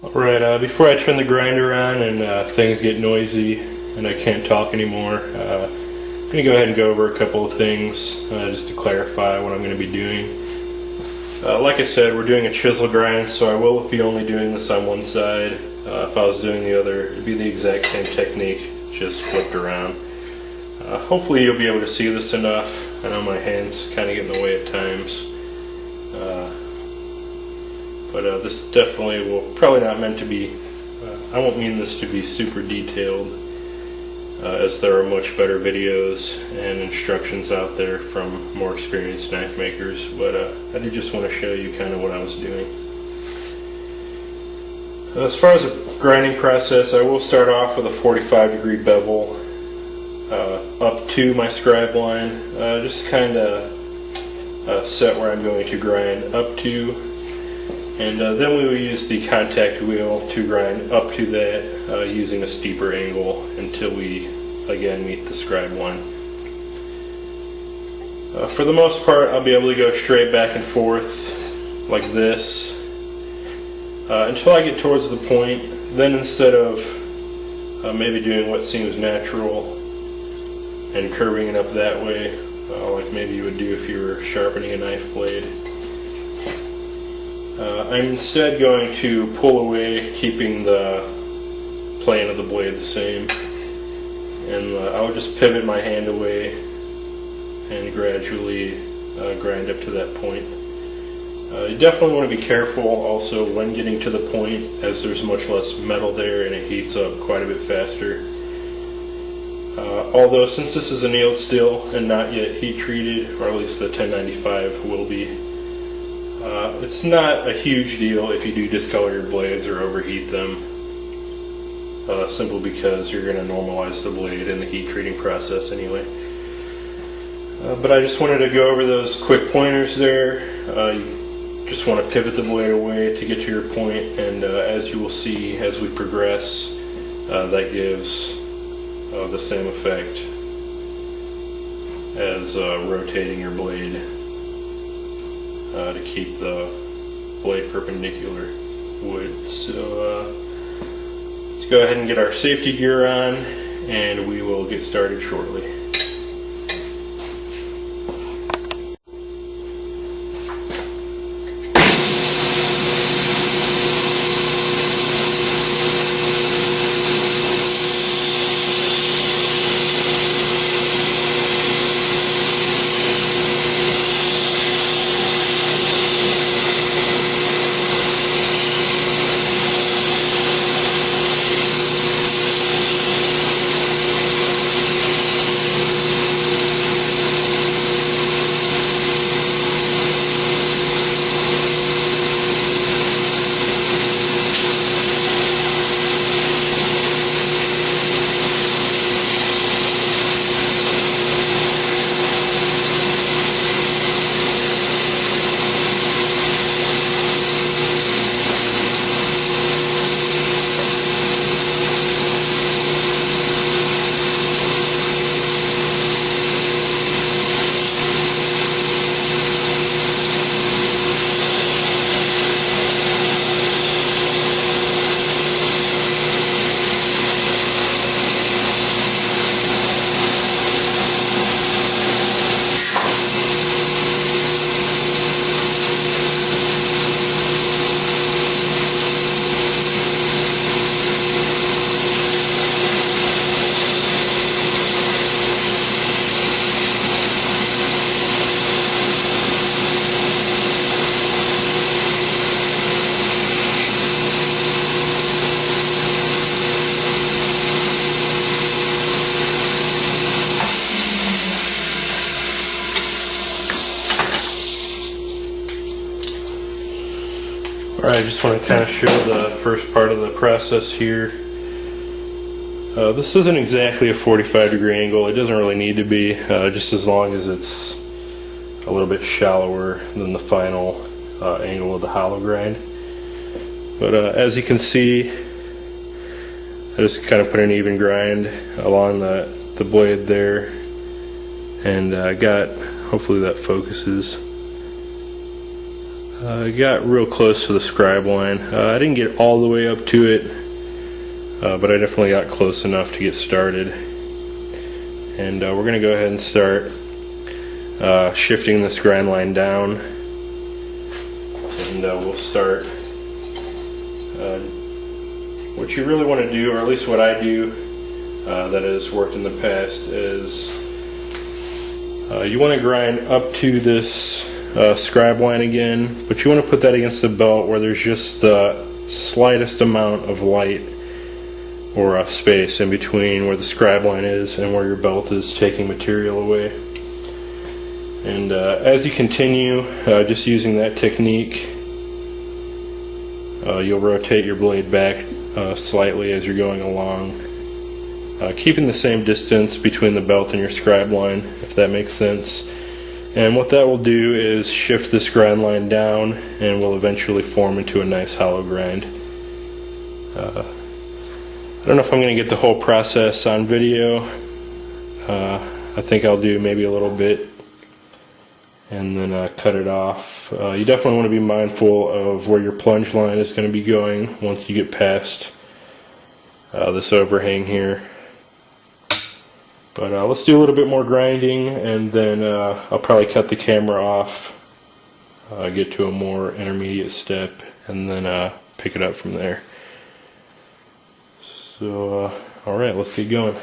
Alright, before I turn the grinder on and things get noisy and I can't talk anymore, I'm going to go ahead and go over a couple of things just to clarify what I'm going to be doing. Like I said, we're doing a chisel grind, so I will be only doing this on one side. If I was doing the other, it'd be the exact same technique, just flipped around. Hopefully you'll be able to see this enough. I know my hands kind of get in the way at times. But this definitely will probably not meant to be, I won't mean this to be super detailed, as there are much better videos and instructions out there from more experienced knife makers, but I did just want to show you kind of what I was doing. As far as the grinding process, I will start off with a 45-degree bevel up to my scribe line, just kind of set where I'm going to grind up to. And then we will use the contact wheel to grind up to that using a steeper angle until we again meet the scribe line. For the most part, I'll be able to go straight back and forth like this until I get towards the point. Then instead of maybe doing what seems natural and curving it up that way, like maybe you would do if you were sharpening a knife blade, I'm instead going to pull away, keeping the plane of the blade the same, and I'll just pivot my hand away and gradually grind up to that point. You definitely want to be careful also when getting to the point, as there's much less metal there and it heats up quite a bit faster. Although since this is annealed steel and not yet heat treated, or at least the 1095 will be, it's not a huge deal if you do discolor your blades or overheat them, simply because you're going to normalize the blade in the heat treating process anyway. But I just wanted to go over those quick pointers there. You just want to pivot the blade away to get to your point, and as you will see as we progress, that gives the same effect as rotating your blade to keep the blade perpendicular wood. So let's go ahead and get our safety gear on, and we will get started shortly. Alright, I just want to kind of show the first part of the process here. This isn't exactly a 45-degree angle. It doesn't really need to be, just as long as it's a little bit shallower than the final angle of the hollow grind. But as you can see, I just kind of put an even grind along the blade there, and I got, hopefully that focuses, I got real close to the scribe line. I didn't get all the way up to it, but I definitely got close enough to get started. And we're going to go ahead and start shifting this grind line down, and we'll start. What you really want to do, or at least what I do, that has worked in the past, is you want to grind up to this scribe line again, but you want to put that against the belt where there's just the slightest amount of light or space in between where the scribe line is and where your belt is taking material away. And as you continue just using that technique, you'll rotate your blade back slightly as you're going along, keeping the same distance between the belt and your scribe line, if that makes sense. And what that will do is shift this grind line down and will eventually form into a nice hollow grind. I don't know if I'm going to get the whole process on video. I think I'll do maybe a little bit and then cut it off. You definitely want to be mindful of where your plunge line is going to be going once you get past this overhang here. But let's do a little bit more grinding, and then I'll probably cut the camera off, get to a more intermediate step, and then pick it up from there. So, alright, let's get going.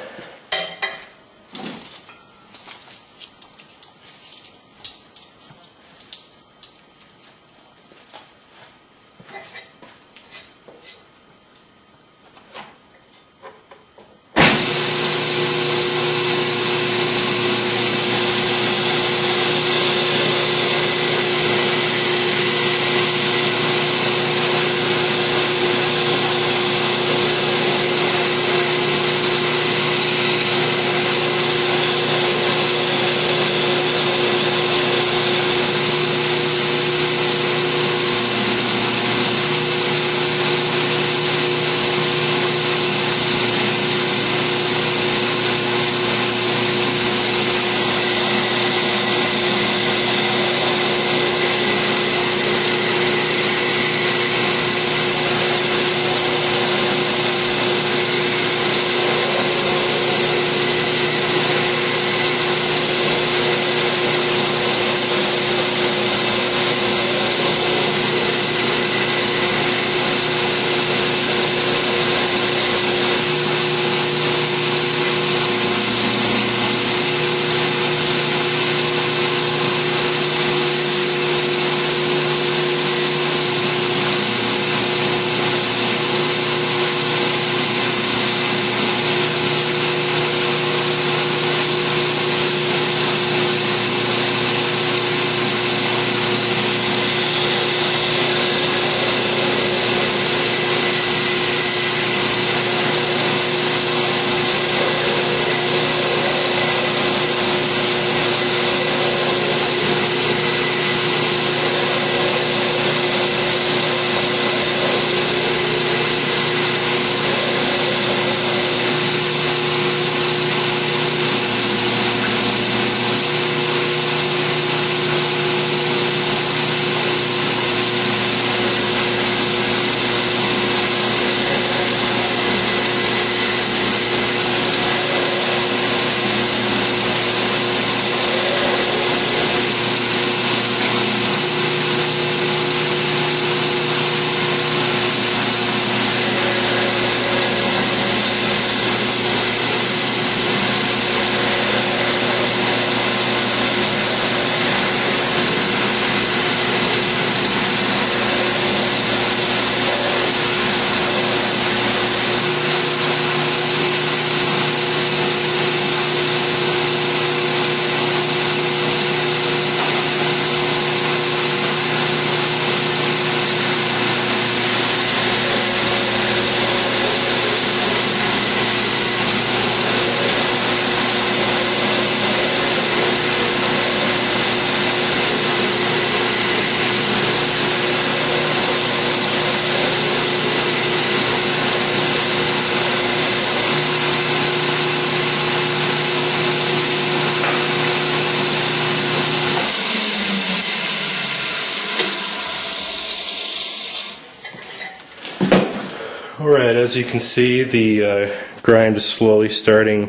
Alright, as you can see, the grind is slowly starting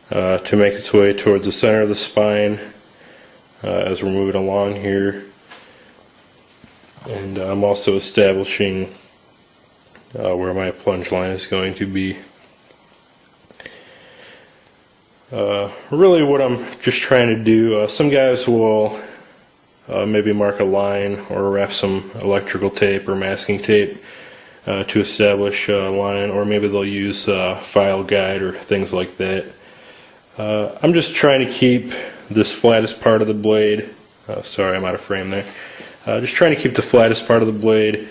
to make its way towards the center of the spine as we're moving along here. And I'm also establishing where my plunge line is going to be. Really what I'm just trying to do, some guys will maybe mark a line or wrap some electrical tape or masking tape to establish a line, or maybe they'll use file guide or things like that. I'm just trying to keep this flattest part of the blade, sorry I'm out of frame there, just trying to keep the flattest part of the blade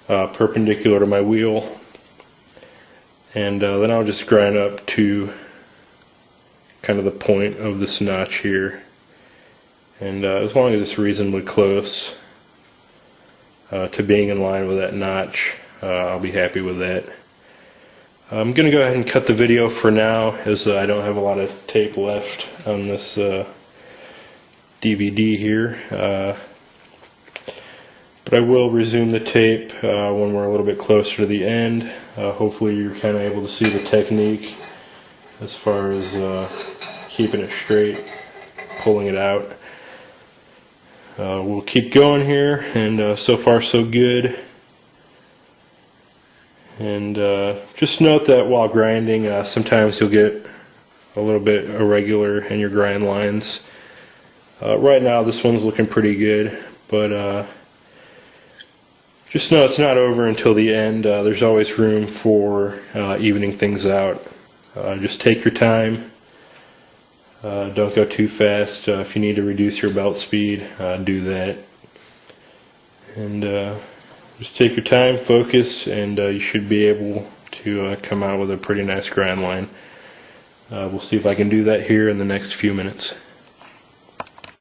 perpendicular to my wheel, and then I'll just grind up to kind of the point of this notch here, and as long as it's reasonably close to being in line with that notch, I'll be happy with that. I'm going to go ahead and cut the video for now, as I don't have a lot of tape left on this DVD here, but I will resume the tape when we're a little bit closer to the end. Hopefully you're kind of able to see the technique as far as keeping it straight, pulling it out. We'll keep going here, and so far so good. And just note that while grinding, sometimes you'll get a little bit irregular in your grind lines. Right now this one's looking pretty good, but just know it's not over until the end. There's always room for evening things out. Just take your time. Don't go too fast. If you need to reduce your belt speed, do that. And just take your time, focus, and you should be able to come out with a pretty nice grind line. We'll see if I can do that here in the next few minutes.